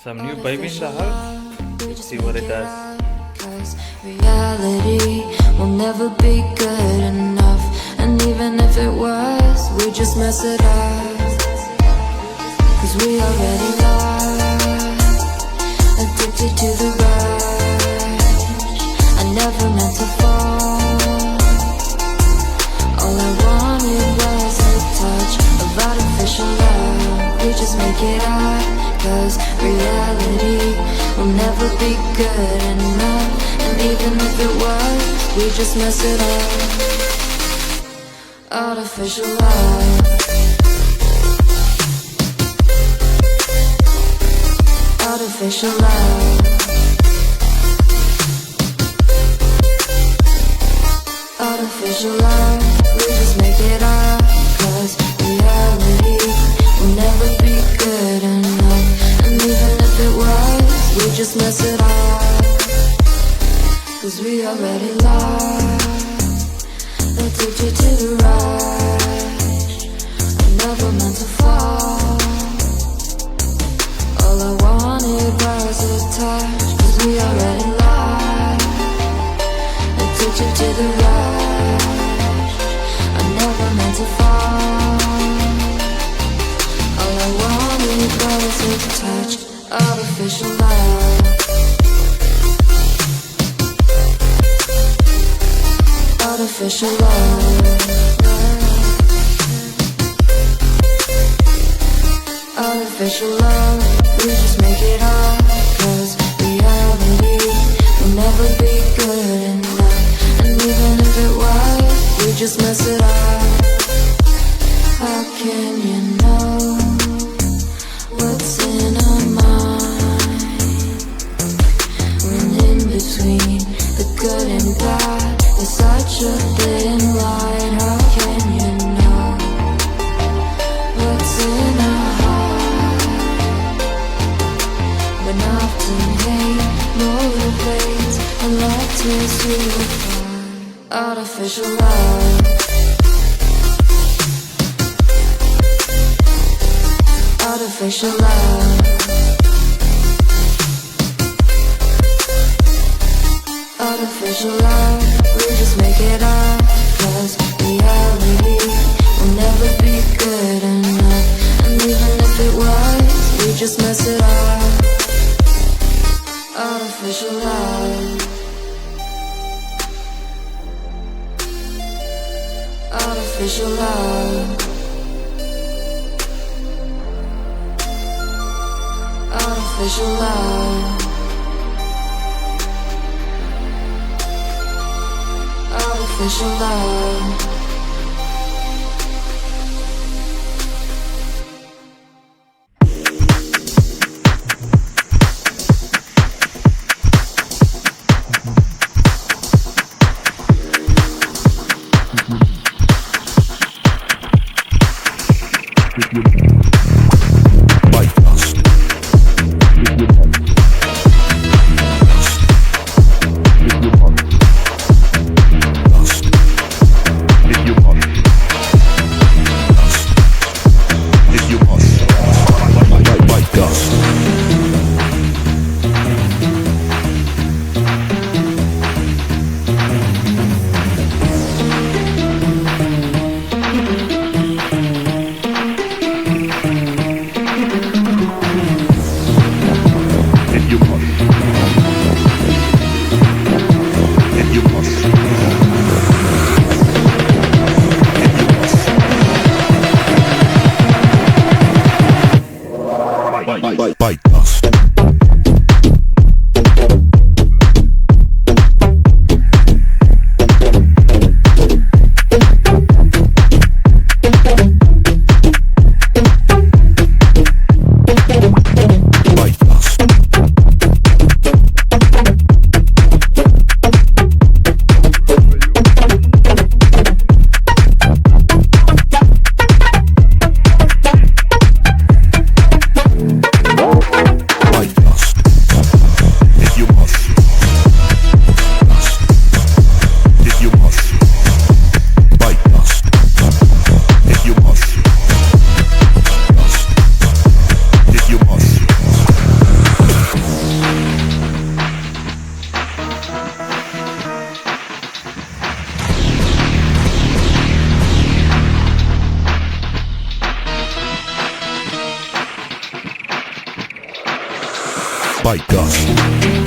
Some new baby in the house. Let's see what it does. Cause reality will never be good enough. And even if it was, we just mess it up. Cause we already lost, addicted to the rush. I never meant to fall. All I wanted was a touch of artificial love. We just make it up. Cause reality will never be good enough. And even if it was, we just mess it up. Artificial love. Artificial love. Artificial love. We just make it up. Cause reality will never be good enough. And even if it was, we just mess it up. Cause we already lost, addicted to the rush. I never meant to fall. All I wanted was a touch. Cause we already lost, addicted to the rush. I never meant to fall. All I wanted was a touch. Artificial love. Artificial love. Artificial love. We just make it up. Cause reality will never be good enough. And even if it was, we just mess it up. How can you know what's in our mind? When in between the good and bad, there's such a thin line. How can you know what's in our heart? When often hate motivates and love tears you apart. Artificial love. Artificial love. Artificial love. We just make it up. Cause reality will never be good enough. And even if it was, we just mess it up. Artificial love. Artificial love. Artificial love. Artificial love. Fight Dust.